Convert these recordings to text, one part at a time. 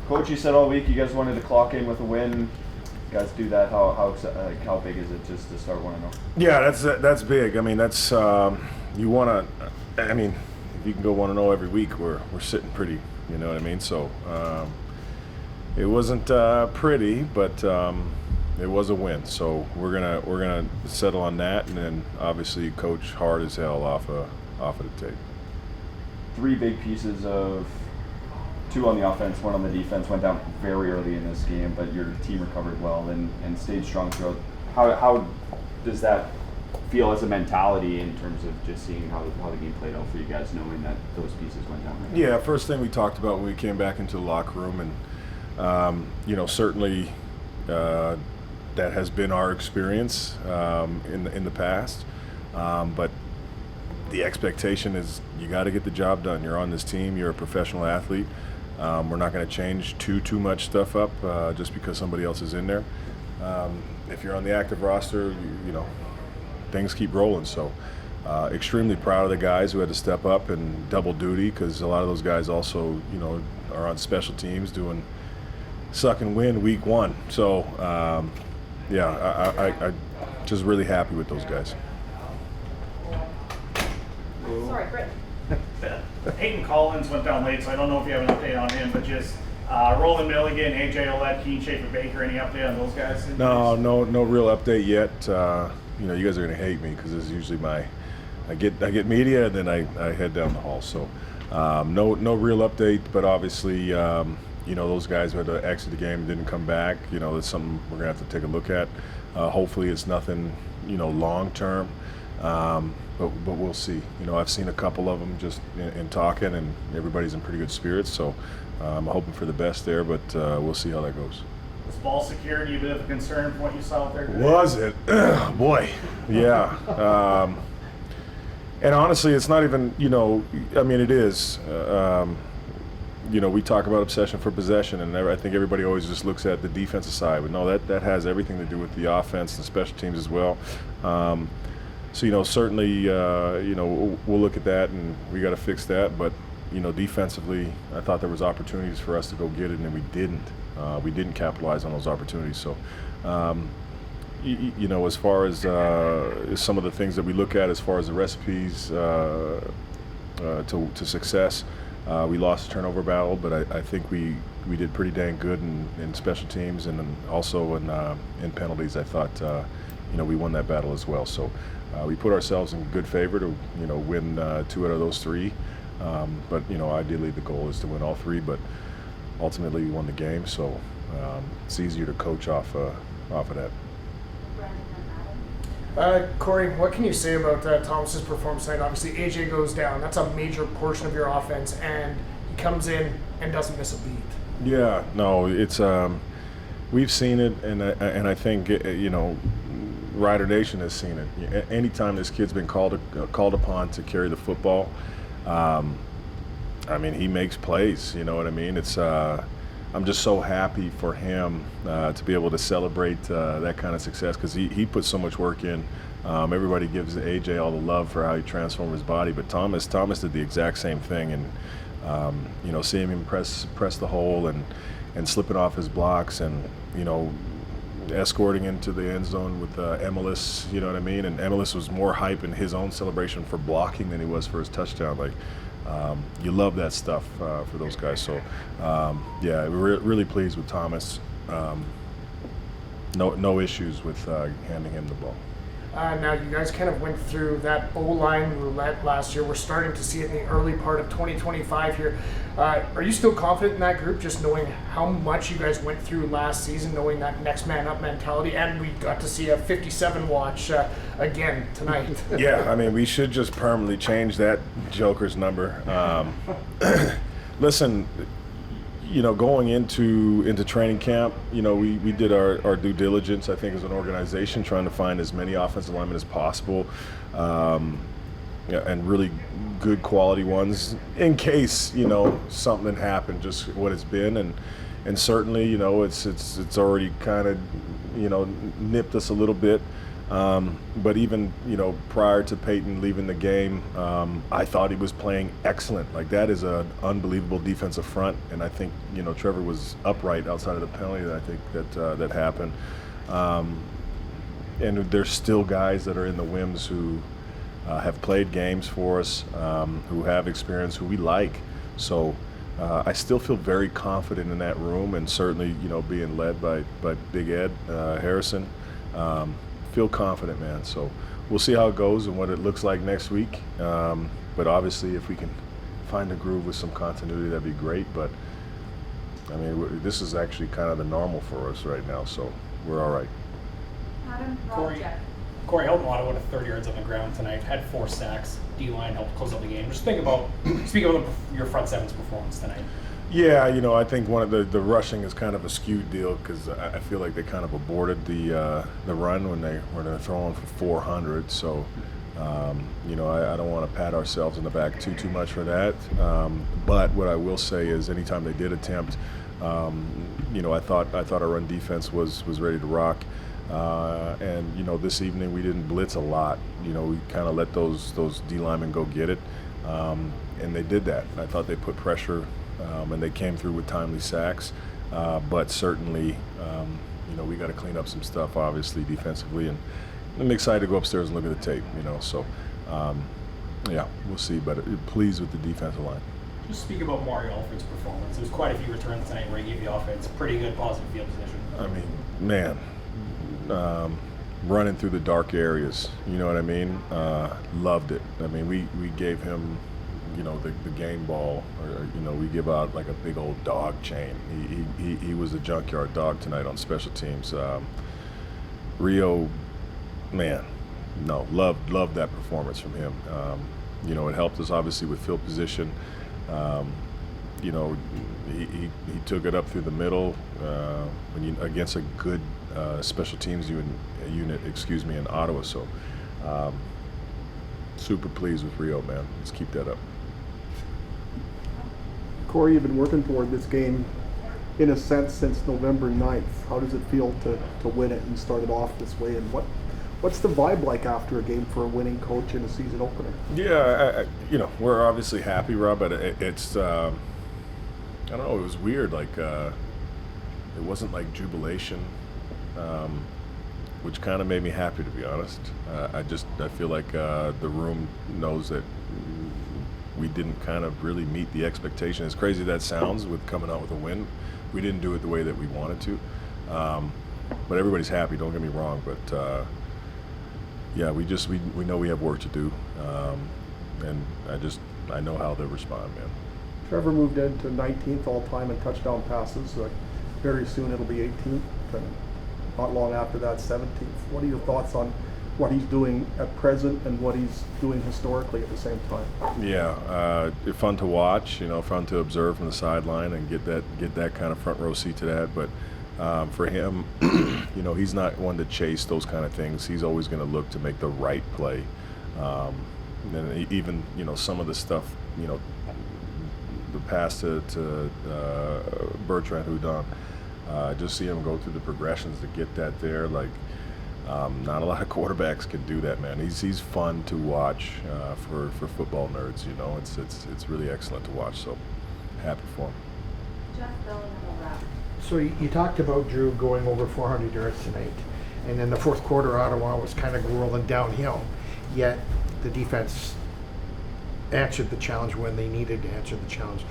Coach, you said all week you guys wanted to clock in with a win. You guys do that. How big is it just to start 1-0? Yeah, that's big. I mean, that's you want to. I mean, if you can go 1-0 every week, we're sitting pretty. You know what I mean? So it wasn't pretty, but it was a win. So we're gonna settle on that, and then obviously coach hard as hell off of the tape. 3 big pieces of 2 on the offense, 1 on the defense, went down very early in this game, but your team recovered well and stayed strong throughout. How does that feel as a mentality in terms of just seeing how the game played out for you guys, knowing that those pieces went down? Right? Yeah, first thing we talked about when we came back into the locker room, and certainly that has been our experience in the past, but the expectation is you got to get the job done. You're on this team. You're a professional athlete. We're not going to change too much stuff up just because somebody else is in there. If you're on the active roster, things keep rolling. So extremely proud of the guys who had to step up and double duty, because a lot of those guys also, are on special teams doing suck and win week 1. So I just really happy with those guys. Sorry, Britt. Hayden Collins went down late, so I don't know if you have an update on him, but just Roland Milligan, AJ Ouellette, Keane Schaefer-Baker, any update on those guys? No real update yet. You guys are going to hate me because this is usually I get media and then I head down the hall. So no real update, but obviously those guys who had to exit the game and didn't come back. That's something we're going to have to take a look at. Hopefully it's nothing long term. But we'll see. I've seen a couple of them just in talking, and everybody's in pretty good spirits. So I'm hoping for the best there, but we'll see how that goes. Was ball security a bit of a concern from what you saw out there today? Was it? Boy, yeah. And honestly, it's not even. It is. We talk about obsession for possession, and I think everybody always just looks at the defensive side, but no, that has everything to do with the offense and special teams as well. So, certainly, we'll look at that, and we got to fix that. But, defensively, I thought there was opportunities for us to go get it, and we didn't. We didn't capitalize on those opportunities. So, as far as some of the things that we look at as far as the recipes to success, we lost the turnover battle, but I think we did pretty dang good in special teams, and then also in penalties. I thought, we won that battle as well. So we put ourselves in good favor to, win 2 out of those 3. But, ideally the goal is to win all 3, but ultimately we won the game. So it's easier to coach off of that. Corey, what can you say about Thomas's performance tonight? Obviously, AJ goes down. That's a major portion of your offense, and he comes in and doesn't miss a beat. Yeah, no, it's we've seen it, and I think Rider Nation has seen it. Anytime this kid's been called upon to carry the football, he makes plays. You know what I mean? It's I'm just so happy for him to be able to celebrate that kind of success, because he put so much work in. Everybody gives AJ all the love for how he transformed his body, but Thomas did the exact same thing, and seeing him press the hole and slipping off his blocks, and escorting into the end zone with Emilus, you know what I mean? And Emilus was more hype in his own celebration for blocking than he was for his touchdown. You love that stuff for those guys. So, we're really pleased with Thomas. No issues with handing him the ball. Now, you guys kind of went through that O-line roulette last year. We're starting to see it in the early part of 2025 here. Are you still confident in that group, just knowing how much you guys went through last season, knowing that next man up mentality, and we got to see a 57 watch again tonight? Yeah, we should just permanently change that Joker's number. Listen, going into training camp, we did our due diligence, I think, as an organization, trying to find as many offensive linemen as possible, and really good quality ones in case, something happened, just what it's been. And certainly, it's already kind of, nipped us a little bit. But even, prior to Peyton leaving the game, I thought he was playing excellent. Like, that is an unbelievable defensive front, and I think, Trevor was upright outside of the penalty that I think that happened. And there's still guys that are in the Wims who have played games for us, who have experience, who we like. So I still feel very confident in that room, and certainly, being led by Big Ed Harrison. Feel confident, man. So we'll see how it goes and what it looks like next week. But obviously, if we can find a groove with some continuity, that'd be great. But I mean, this is actually kind of the normal for us right now, so we're all right. Adam, Corey held Ottawa to 30 yards on the ground tonight, had 4 sacks. D-line helped close out the game. Just speak about your front seven's performance tonight. Yeah, I think one of the rushing is kind of a skewed deal because I feel like they kind of aborted the run when they were throwing for 400. So, I don't want to pat ourselves in the back too much for that. But what I will say is, anytime they did attempt, I thought our run defense was ready to rock. And this evening we didn't blitz a lot. We kind of let those D linemen go get it, and they did that. And I thought they put pressure, and they came through with timely sacks. But certainly, we got to clean up some stuff, obviously defensively, and I'm excited to go upstairs and look at the tape. So yeah, we'll see. But pleased with the defensive line. Just speak about Mario Alfred's performance. There was quite a few returns tonight where he gave the offense pretty good positive field position. I mean, man. Running through the dark areas, you know what I mean? Loved it. I mean, we gave him, the game ball, or we give out like a big old dog chain. He was a junkyard dog tonight on special teams. Rio, man, loved that performance from him. It helped us obviously with field position. He took it up through the middle against a good special teams unit, in Ottawa. So super pleased with Rio, man. Let's keep that up. Corey, you've been working toward this game in a sense since November 9th. How does it feel to win it and start it off this way? And what's the vibe like after a game for a winning coach in a season opener? Yeah, we're obviously happy, Rob, but it's I don't know, it was weird. Like it wasn't like jubilation, which kind of made me happy, to be honest. I feel like the room knows that we didn't kind of really meet the expectation. As crazy that sounds with coming out with a win, we didn't do it the way that we wanted to. But everybody's happy, don't get me wrong, but yeah, we know we have work to do, and I know how they'll respond, man. Trevor moved into 19th all-time in touchdown passes. Very soon it'll be 18th, and not long after that, 17th. What are your thoughts on what he's doing at present and what he's doing historically at the same time? Yeah, fun to watch. Fun to observe from the sideline and get that kind of front row seat to that. But for him, he's not one to chase those kind of things. He's always going to look to make the right play. And even some of the stuff, the pass to Bertrand Houdon, just see him go through the progressions to get that there. Like, not a lot of quarterbacks can do that, man. He's fun to watch for football nerds. It's really excellent to watch. So happy for him. Jeff Bell, Rap. So you talked about Drew going over 400 yards tonight, and in the fourth quarter, Ottawa was kind of rolling downhill. Yet the defense answered the challenge when they needed to answer the challenge.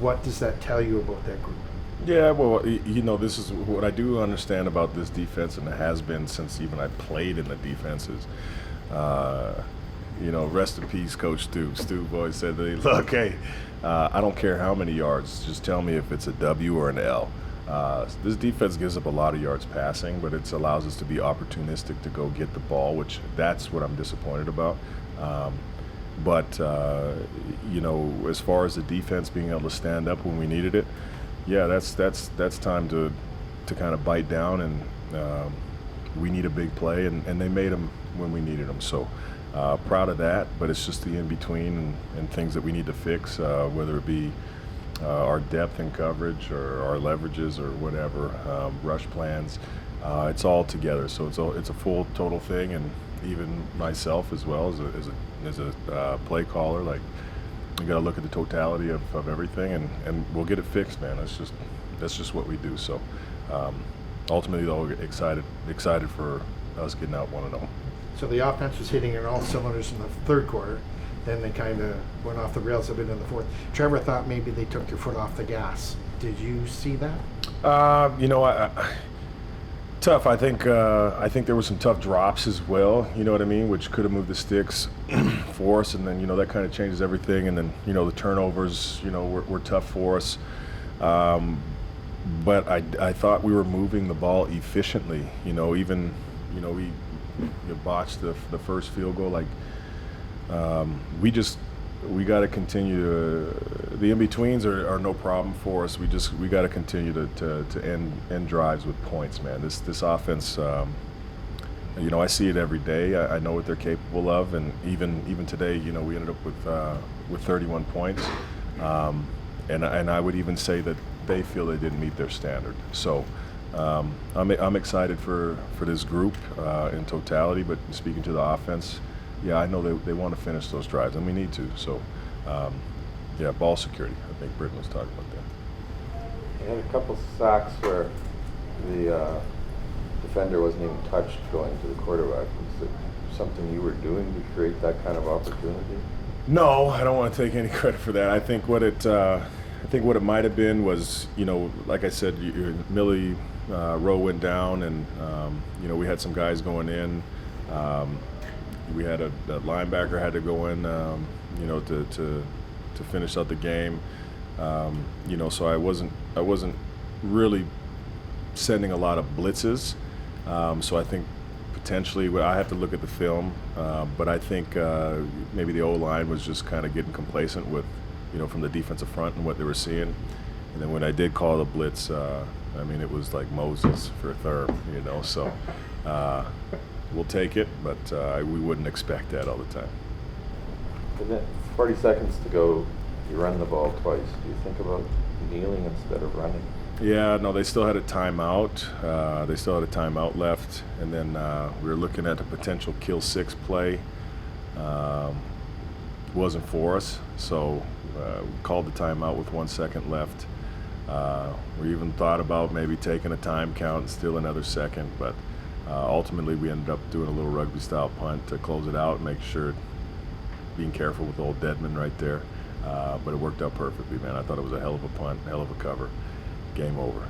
What does that tell you about that group? Yeah, well, this is what I do understand about this defense, and it has been since even I played in the defenses. Rest in peace, Coach Stu. Stu always said that, look, hey, I don't care how many yards, just tell me if it's a W or an L. This defense gives up a lot of yards passing, but it allows us to be opportunistic to go get the ball, which that's what I'm disappointed about. But as far as the defense being able to stand up when we needed it, yeah, that's time to kind of bite down, and we need a big play, and they made them when we needed them. So proud of that, but it's just the in-between and things that we need to fix, whether it be our depth in coverage or our leverages or whatever, rush plans. It's all together, so it's a full total thing, and even myself as well as a play caller, like, you got to look at the totality of everything, and we'll get it fixed, man. That's just what we do. So ultimately, though, excited for us getting out 1-0. So the offense was hitting in all cylinders in the third quarter. Then they kind of went off the rails a bit in the fourth. Trevor thought maybe they took their foot off the gas. Did you see that? Tough. I think there were some tough drops as well. You know what I mean, which could have moved the sticks for us, and then that kind of changes everything. And then the turnovers were tough for us. But I thought we were moving the ball efficiently. Even we botched the first field goal. Like we got to continue to, the in-betweens are no problem for us. We got to continue to end drives with points, man. This offense, I see it every day. I know what they're capable of, and even today, we ended up with 31 points, and I would even say that they feel they didn't meet their standard. So I'm excited for this group in totality, but speaking to the offense, yeah, I know they want to finish those drives, and we need to. So, ball security. I think Britton was talking about that. You had a couple sacks where the defender wasn't even touched going to the quarterback. Was it something you were doing to create that kind of opportunity? No, I don't want to take any credit for that. I think what it might have been was, like I said, Millie Rowe went down, and we had some guys going in. We had a linebacker had to go in, to finish out the game. So I wasn't really sending a lot of blitzes. So I think potentially I have to look at the film, but I think maybe the O-line was just kind of getting complacent with, from the defensive front and what they were seeing. And then when I did call the blitz, it was like Moses for a third, So we'll take it, but we wouldn't expect that all the time. And then 40 seconds to go, you run the ball twice. Do you think about kneeling instead of running? Yeah, no, they still had a timeout. They still had a timeout left, and then we were looking at a potential kill six play. Wasn't for us, so we called the timeout with 1 second left. We even thought about maybe taking a time count and steal another second, but ultimately we ended up doing a little rugby style punt to close it out and make sure, being careful with old Deadman right there. But it worked out perfectly, man. I thought it was a hell of a punt, hell of a cover. Game over.